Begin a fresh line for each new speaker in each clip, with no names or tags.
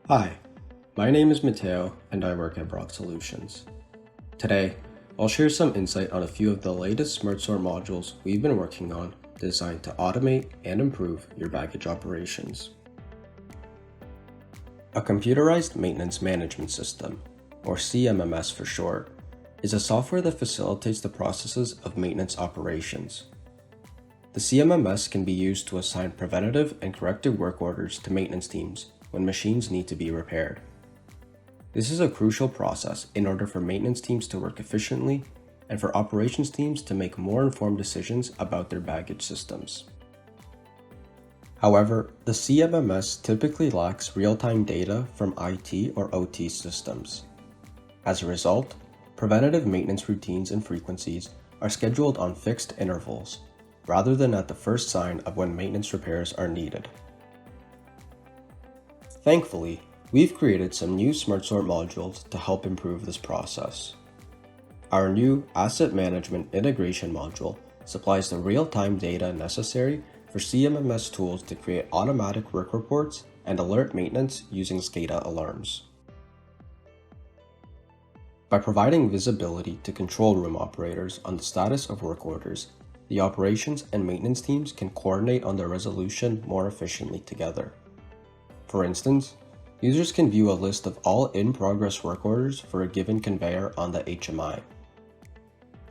Hi, my name is Mateo and I work at Brock Solutions. Today, I'll share some insight on a few of the latest SmartSort modules we've been working on designed to automate and improve your baggage operations. A computerized maintenance management system, or CMMS for short, is a software that facilitates the processes of maintenance operations. The CMMS can be used to assign preventative and corrective work orders to maintenance teams when machines need to be repaired. This is a crucial process in order for maintenance teams to work efficiently and for operations teams to make more informed decisions about their baggage systems. However, the CMMS typically lacks real-time data from IT or OT systems. As a result, preventative maintenance routines and frequencies are scheduled on fixed intervals, rather than at the first sign of when maintenance repairs are needed. Thankfully, we've created some new SmartSort modules to help improve this process. Our new Asset Management Integration module supplies the real-time data necessary for CMMS tools to create automatic work reports and alert maintenance using SCADA alarms. By providing visibility to control room operators on the status of work orders, the operations and maintenance teams can coordinate on their resolution more efficiently together. For instance, users can view a list of all in-progress work orders for a given conveyor on the HMI.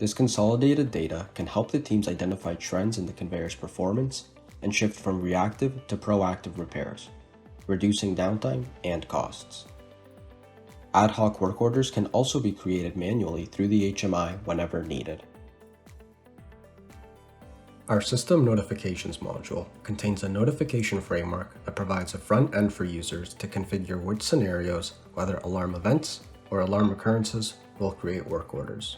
This consolidated data can help the teams identify trends in the conveyor's performance and shift from reactive to proactive repairs, reducing downtime and costs. Ad hoc work orders can also be created manually through the HMI whenever needed. Our System Notifications module contains a notification framework that provides a front end for users to configure which scenarios, whether alarm events or alarm occurrences, will create work orders.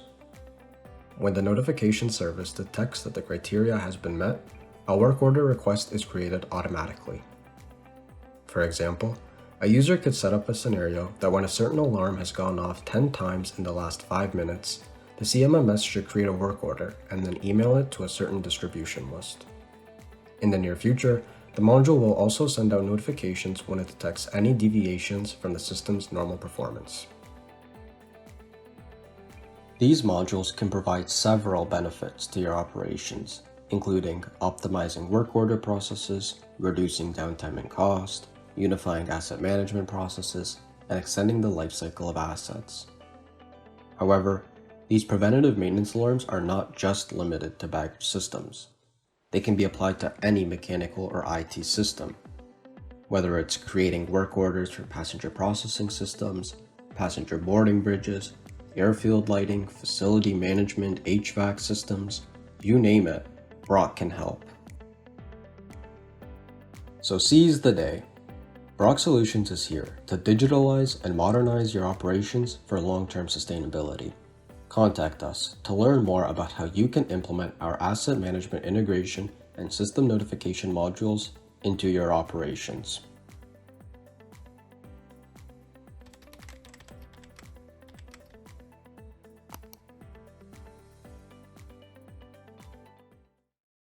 When the notification service detects that the criteria has been met, a work order request is created automatically. For example, a user could set up a scenario that when a certain alarm has gone off 10 times in the last 5 minutes, the CMMS should create a work order and then email it to a certain distribution list. In the near future, the module will also send out notifications when it detects any deviations from the system's normal performance. These modules can provide several benefits to your operations, including optimizing work order processes, reducing downtime and cost, unifying asset management processes, and extending the lifecycle of assets. However, these preventative maintenance alarms are not just limited to baggage systems. They can be applied to any mechanical or IT system, whether it's creating work orders for passenger processing systems, passenger boarding bridges, airfield lighting, facility management, HVAC systems, you name it, Brock can help. So seize the day. Brock Solutions is here to digitalize and modernize your operations for long-term sustainability. Contact us to learn more about how you can implement our asset management integration and system notification modules into your operations.